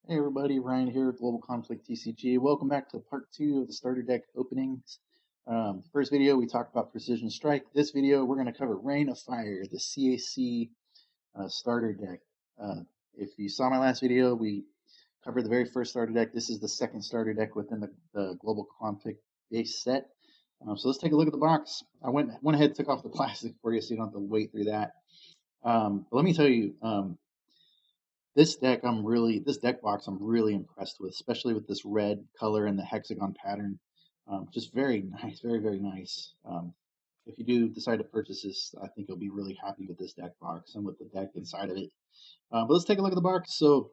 Hey everybody, Ryan here with Global Conflict TCG. Welcome back to part 2 of the starter deck openings. First video we talked about Precision Strike. This video we're going to cover Rain of Fire, the CAC starter deck. If you saw my last video, we covered the very first starter deck. This is the second starter deck within the Global Conflict base set. So let's take a look at the box. I went ahead and took off the plastic for you so you don't have to wait through that. But let me tell you, this deck box I'm really impressed with, especially with this red color and the hexagon pattern. Just very nice, very, very nice. If you do decide to purchase this, I think you'll be really happy with this deck box and with the deck inside of it. But let's take a look at the box. So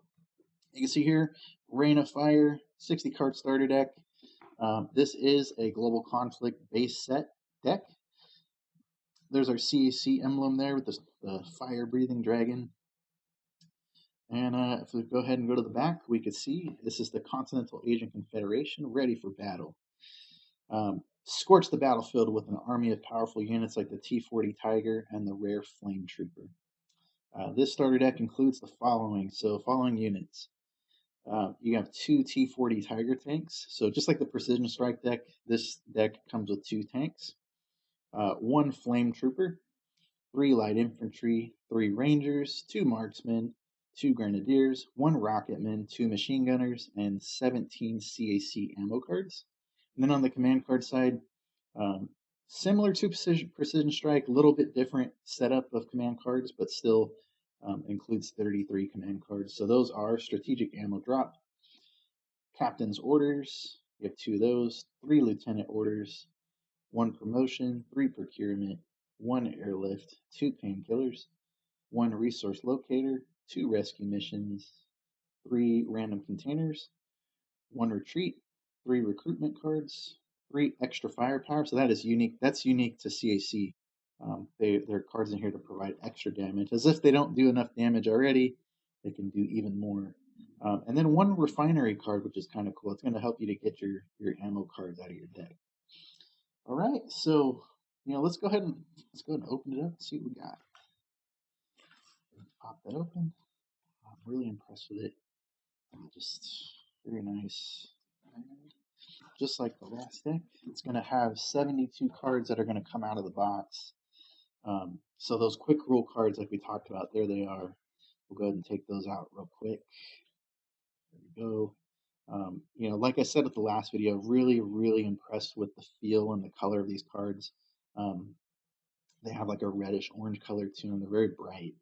you can see here, Rain of Fire, 60 card starter deck. This is a Global Conflict base set deck. There's our CAC emblem there with the fire breathing dragon. And if we go ahead and go to the back, we can see this is the Continental Asian Confederation ready for battle. Scorch the battlefield with an army of powerful units like the T-40 Tiger and the rare Flame Trooper. This starter deck includes the following. So following units. You have 2 T-40 Tiger tanks. So just like the Precision Strike deck, this deck comes with 2 tanks. 1 Flame Trooper, 3 Light Infantry, 3 Rangers, 2 Marksmen, 2 Grenadiers, 1 Rocketman, 2 Machine Gunners, and 17 CAC ammo cards. And then on the command card side, similar to Precision Strike, a little bit different setup of command cards, but still includes 33 command cards. So those are Strategic Ammo Drop, Captain's Orders, you have 2 of those, 3 Lieutenant Orders, 1 Promotion, 3 Procurement, 1 Airlift, 2 Painkillers, 1 Resource Locator, 2 Rescue Missions, 3 Random Containers, 1 Retreat, 3 Recruitment cards, 3 Extra Firepower. So that is unique. That's unique to CAC. There are cards in here to provide extra damage. As if they don't do enough damage already, they can do even more. And then 1 Refinery card, which is kind of cool. It's going to help you to get your ammo cards out of your deck. All right, so let's go ahead and open it up and see what we got. Pop that open. I'm really impressed with it. Just very nice. And just like the last deck, it's going to have 72 cards that are going to come out of the box. So those quick rule cards like we talked about, there they are. We'll go ahead and take those out real quick. There we go. Like I said at the last video, really, really impressed with the feel and the color of these cards. They have like a reddish orange color to them. They're very bright.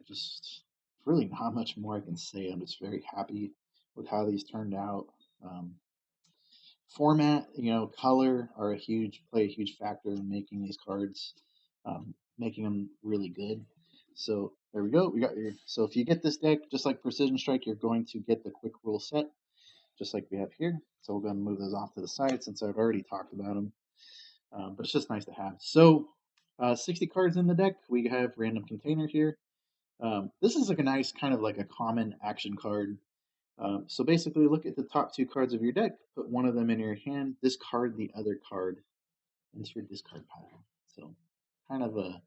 Just really not much more I can say. I'm just very happy with how these turned out. Format, color are play a huge factor in making these cards, making them really good. So there we go. So if you get this deck, just like Precision Strike, you're going to get the quick rule set, just like we have here. So we're going to move those off to the side since I've already talked about them. But it's just nice to have. So 60 cards in the deck. We have Random Container here. This is like a nice kind of like a common action card. So basically look at the top 2 cards of your deck, put 1 of them in your hand, discard the other card into your discard pile. So kind of a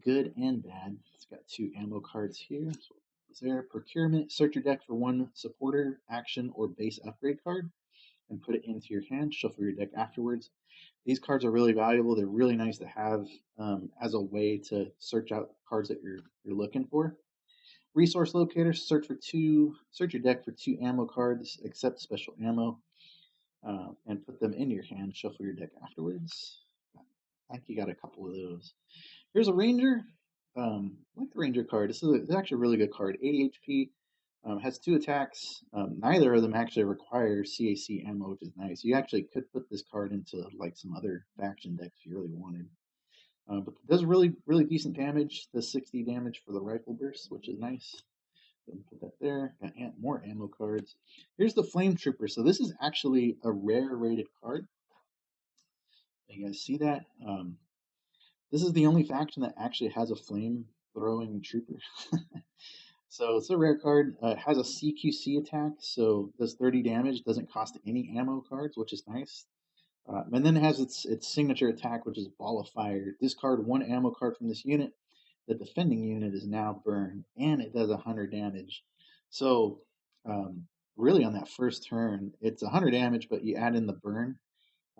good and bad. It's got 2 ammo cards here. So it's there. Procurement, search your deck for 1 supporter, action, or base upgrade card and put it into your hand. Shuffle your deck afterwards. These cards are really valuable. They're really nice to have as a way to search out cards that you're looking for. Resource Locator, search your deck for 2 ammo cards, accept special ammo, and put them in your hand. Shuffle your deck afterwards. I think you got a couple of those. Here's a Ranger. I like the Ranger card. This is actually a really good card. 80 HP, has 2 attacks. Neither of them actually require CAC ammo, which is nice. You actually could put this card into like some other faction decks if you really wanted. But it does really, really decent damage. The 60 damage for the rifle burst, which is nice. Put that there. Got more ammo cards. Here's the Flame Trooper. So this is actually a rare rated card. You guys see that? This is the only faction that actually has a flame throwing trooper. So it's a rare card. It has a CQC attack, so does 30 damage. Doesn't cost any ammo cards, which is nice. And then it has its signature attack, which is Ball of Fire. Discard 1 ammo card from this unit. The defending unit is now burned, and it does 100 damage. So really on that first turn, it's 100 damage, but you add in the burn,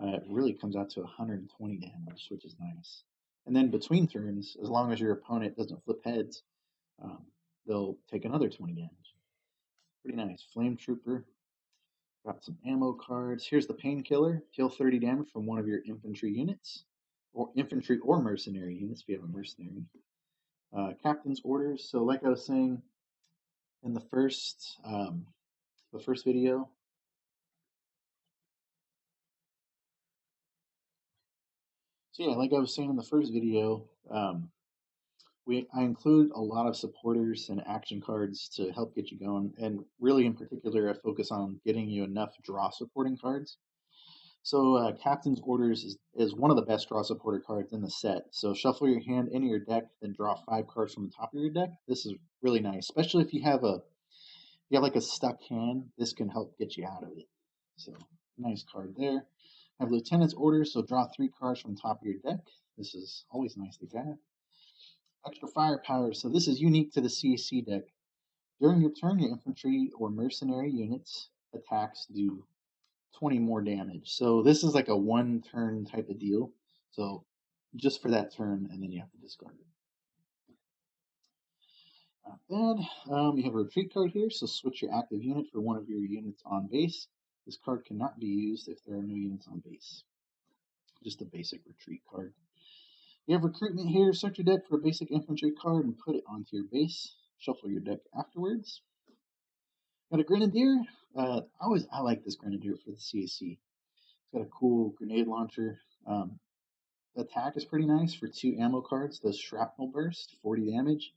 it really comes out to 120 damage, which is nice. And then between turns, as long as your opponent doesn't flip heads, um, they'll take another 20 damage. Pretty nice. Flame Trooper. Got some ammo cards. Here's the Painkiller. Heal 30 damage from one of your infantry units, or infantry or mercenary units if you have a mercenary. Captain's Orders. So like I was saying in the first video, so yeah, like I was saying in the first video, I include a lot of supporters and action cards to help get you going, and really in particular, I focus on getting you enough draw supporting cards. So Captain's Orders is one of the best draw supporter cards in the set. So shuffle your hand into your deck, then draw 5 cards from the top of your deck. This is really nice, especially if you have like a stuck hand. This can help get you out of it. So nice card there. I have Lieutenant's Orders, so draw 3 cards from the top of your deck. This is always nice to have. Extra firepower. So this is unique to the CAC deck. During your turn, your infantry or mercenary units attacks do 20 more damage. So this is like a 1 turn type of deal. So just for that turn, and then you have to discard it. Not bad. You have a retreat card here, so switch your active unit for one of your units on base. This card cannot be used if there are no units on base. Just a basic retreat card. You have recruitment here. Search your deck for a basic infantry card and put it onto your base. Shuffle your deck afterwards. Got a Grenadier. I like this Grenadier for the CAC. It's got a cool grenade launcher. Attack is pretty nice for 2 ammo cards. Does Shrapnel Burst, 40 damage.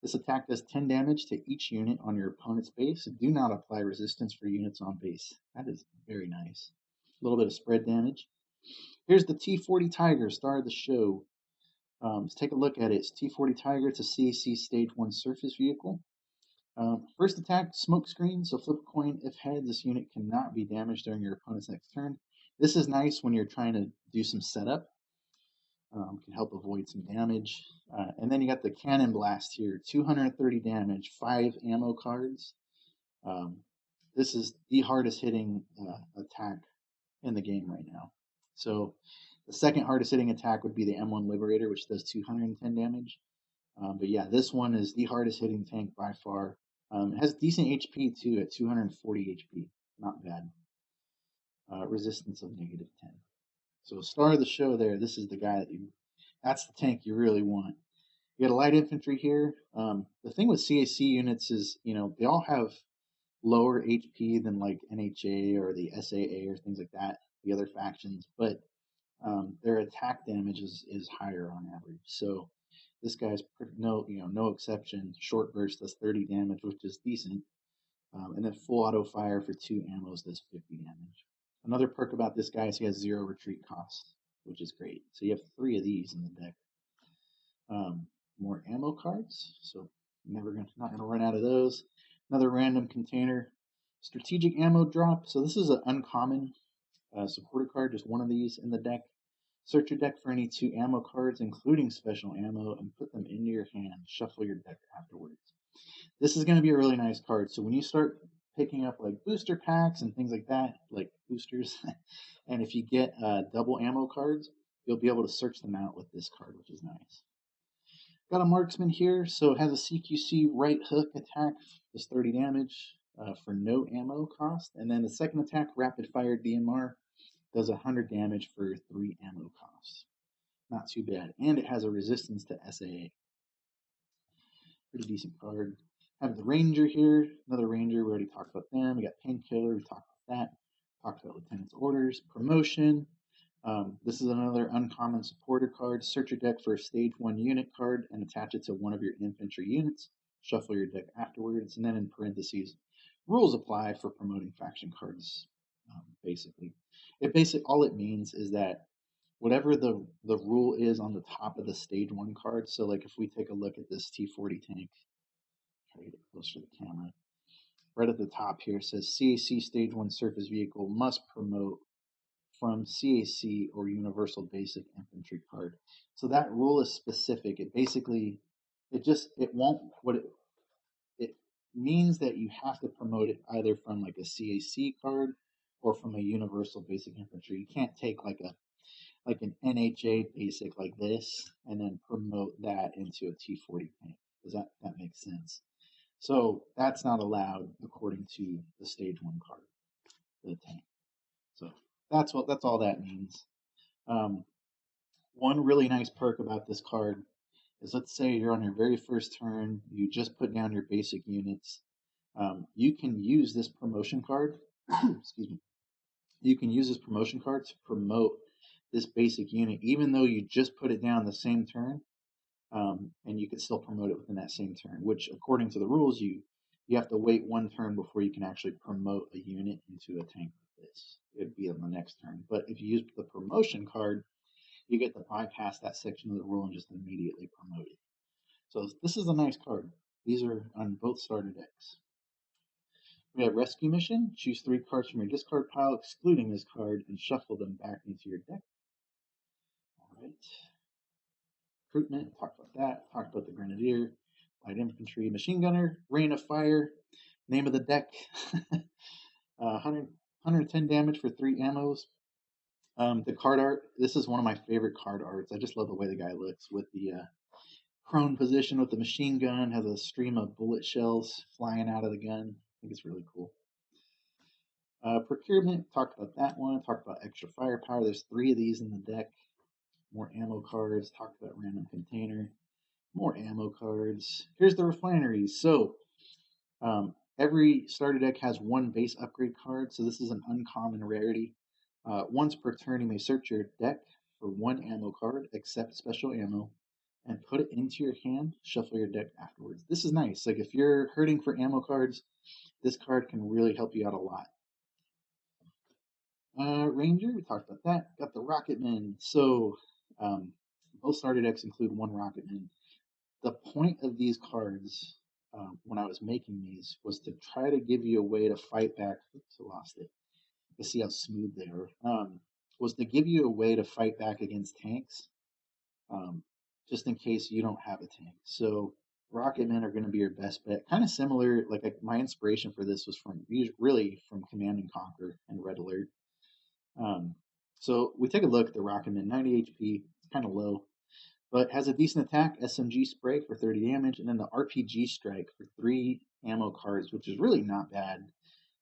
This attack does 10 damage to each unit on your opponent's base. Do not apply resistance for units on base. That is very nice. A little bit of spread damage. Here's the T40 Tiger, star of the show. Let's take a look at it. It's T40 Tiger. It's a CAC Stage 1 surface vehicle. First attack, smoke screen. So flip a coin. If heads, this unit cannot be damaged during your opponent's next turn. This is nice when you're trying to do some setup. Can help avoid some damage. And then you got the Cannon Blast here. 230 damage, 5 ammo cards. This is the hardest hitting attack in the game right now. So the second hardest hitting attack would be the M1 Liberator, which does 210 damage. But yeah, this one is the hardest hitting tank by far. It has decent HP too at 240 HP. Not bad. Resistance of -10. So star of the show there. This is the guy that's the tank you really want. You got a light infantry here. The thing with CAC units is, they all have lower HP than like NHA or the SAA or things like that, the other factions, but their attack damage is higher on average. So this guy's no exception. Short burst does 30 damage, which is decent, and then full auto fire for 2 ammos does 50 damage. Another perk about this guy is he has 0 retreat cost, which is great. So you have 3 of these in the deck. More ammo cards, so not gonna run out of those. Another random container. Strategic ammo drop. So this is an uncommon supporter card, just one of these in the deck. Search your deck for any 2 ammo cards, including special ammo, and put them into your hand. Shuffle your deck afterwards. This is going to be a really nice card. So when you start picking up like booster packs and things like that, like boosters, and if you get double ammo cards, you'll be able to search them out with this card, which is nice. Got a marksman here, so it has a CQC right hook attack, does 30 damage for no ammo cost. And then the second attack, rapid fire DMR, does 100 damage for 3 ammo cost. Not too bad. And it has a resistance to SAA. Pretty decent card. Have the Ranger here, another Ranger, we already talked about them. We got Painkiller, we talked about that. Talked about Lieutenant's Orders. Promotion. This is another uncommon supporter card. Search your deck for a Stage 1 unit card and attach it to one of your infantry units. Shuffle your deck afterwards, and then in parentheses, rules apply for promoting faction cards, basically. All it means is that whatever the rule is on the top of the Stage 1 card, so like if we take a look at this T40 tank, try to get closer to the camera, right at the top here says CAC Stage 1 surface vehicle must promote from CAC or Universal Basic Infantry card. So that rule is specific. It basically, it won't, means that you have to promote it either from like a CAC card or from a universal basic infantry. You can't take like an NHA basic like this and then promote that into a T40 tank. Does that make sense? So that's not allowed according to the stage 1 card, the tank. So that's all that means. One really nice perk about this card is, let's say you're on your very first turn, you just put down your basic units. You can use this promotion card. Excuse me. You can use this promotion card to promote this basic unit, even though you just put it down the same turn, and you can still promote it within that same turn. Which, according to the rules, you have to wait one turn before you can actually promote a unit into a tank like this. It'd be on the next turn. But if you use the promotion card, you get to bypass that section of the rule and just immediately promote it. So this is a nice card. These are on both starter decks. We have Rescue Mission. Choose 3 cards from your discard pile, excluding this card, and shuffle them back into your deck. Alright. Recruitment, talked about that. Talked about the Grenadier, Light Infantry, Machine Gunner, Rain of Fire. Name of the deck. 110 damage for 3 ammos. The card art, this is one of my favorite card arts. I just love the way the guy looks with the prone position with the machine gun, has a stream of bullet shells flying out of the gun. I think it's really cool. Procurement, talked about that one. Talked about extra firepower. There's 3 of these in the deck. More ammo cards. Talked about random container. More ammo cards. Here's the refineries. So every starter deck has 1 base upgrade card. So this is an uncommon rarity. Once per turn, you may search your deck for 1 ammo card, except special ammo, and put it into your hand. Shuffle your deck afterwards. This is nice. Like if you're hurting for ammo cards, this card can really help you out a lot. Ranger, we talked about that. Got the Rocketman. So both starter decks include 1 Rocketman. The point of these cards, when I was making these, was to try to give you a way to fight back. Oops, I lost it. You see how smooth they are. Was to give you a way to fight back against tanks, just in case you don't have a tank. So Rocketmen are going to be your best bet. Kind of similar, like my inspiration for this was from Command and Conquer and Red Alert. So we take a look at the Rocketman, 90 HP, it's kind of low, but has a decent attack, SMG spray for 30 damage, and then the RPG strike for 3 ammo cards, which is really not bad.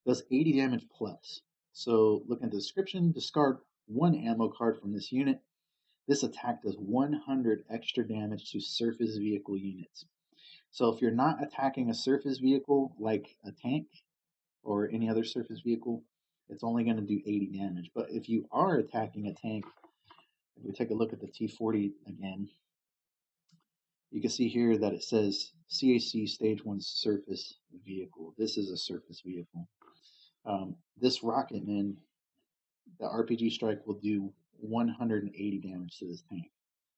Does 80 damage plus. So look at the description, discard 1 ammo card from this unit. This attack does 100 extra damage to surface vehicle units. So if you're not attacking a surface vehicle like a tank or any other surface vehicle, it's only going to do 80 damage. But if you are attacking a tank, if we take a look at the T40 again, you can see here that it says CAC Stage 1 surface vehicle. This is a surface vehicle. This Rocketman, the RPG strike will do 180 damage to this tank.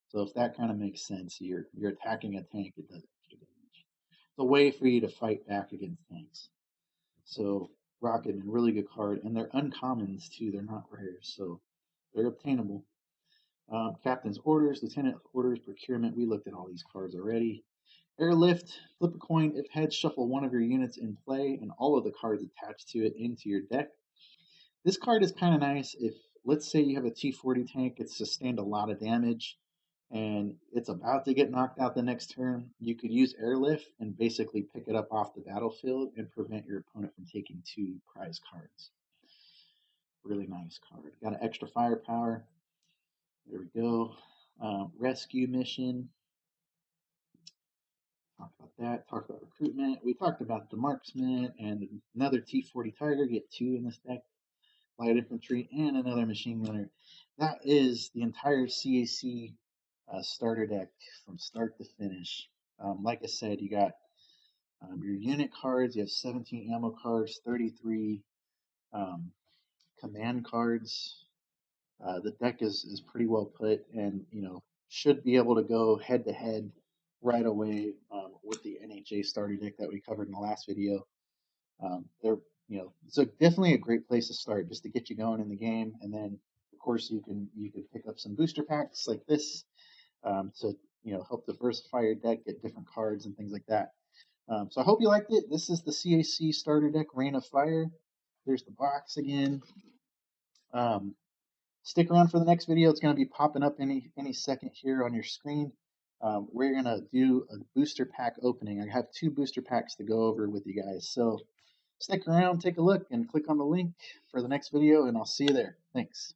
So if that kind of makes sense, you're attacking a tank, it does extra damage. It's a way for you to fight back against tanks. So Rocketman, really good card, and they're uncommons too. They're not rares, so they're obtainable. Captain's orders, lieutenant orders, procurement. We looked at all these cards already. Airlift, flip a coin. If heads, shuffle 1 of your units in play and all of the cards attached to it into your deck. This card is kind of nice if, let's say you have a T40 tank, it's sustained a lot of damage, and it's about to get knocked out the next turn. You could use Airlift and basically pick it up off the battlefield and prevent your opponent from taking 2 prize cards. Really nice card. Got an extra firepower. There we go. Rescue Mission. Talked about that. Talked about recruitment. We talked about the Marksman and another T40 Tiger. Get 2 in this deck. Light Infantry, and another Machine Gunner. That is the entire CAC starter deck from start to finish. Like I said, you got your unit cards. You have 17 ammo cards, 33 command cards. The deck is pretty well put, and should be able to go head to head right away with the NHA starter deck that we covered in the last video. It's definitely a great place to start just to get you going in the game, and then of course you can pick up some booster packs like this to help diversify your deck, get different cards and things like that. So I hope you liked it. This is the CAC Starter Deck Rain of Fire. There's the box again. Stick around for the next video. It's going to be popping up any second here on your screen. We're going to do a booster pack opening. I have 2 booster packs to go over with you guys. So stick around, take a look, and click on the link for the next video, and I'll see you there. Thanks.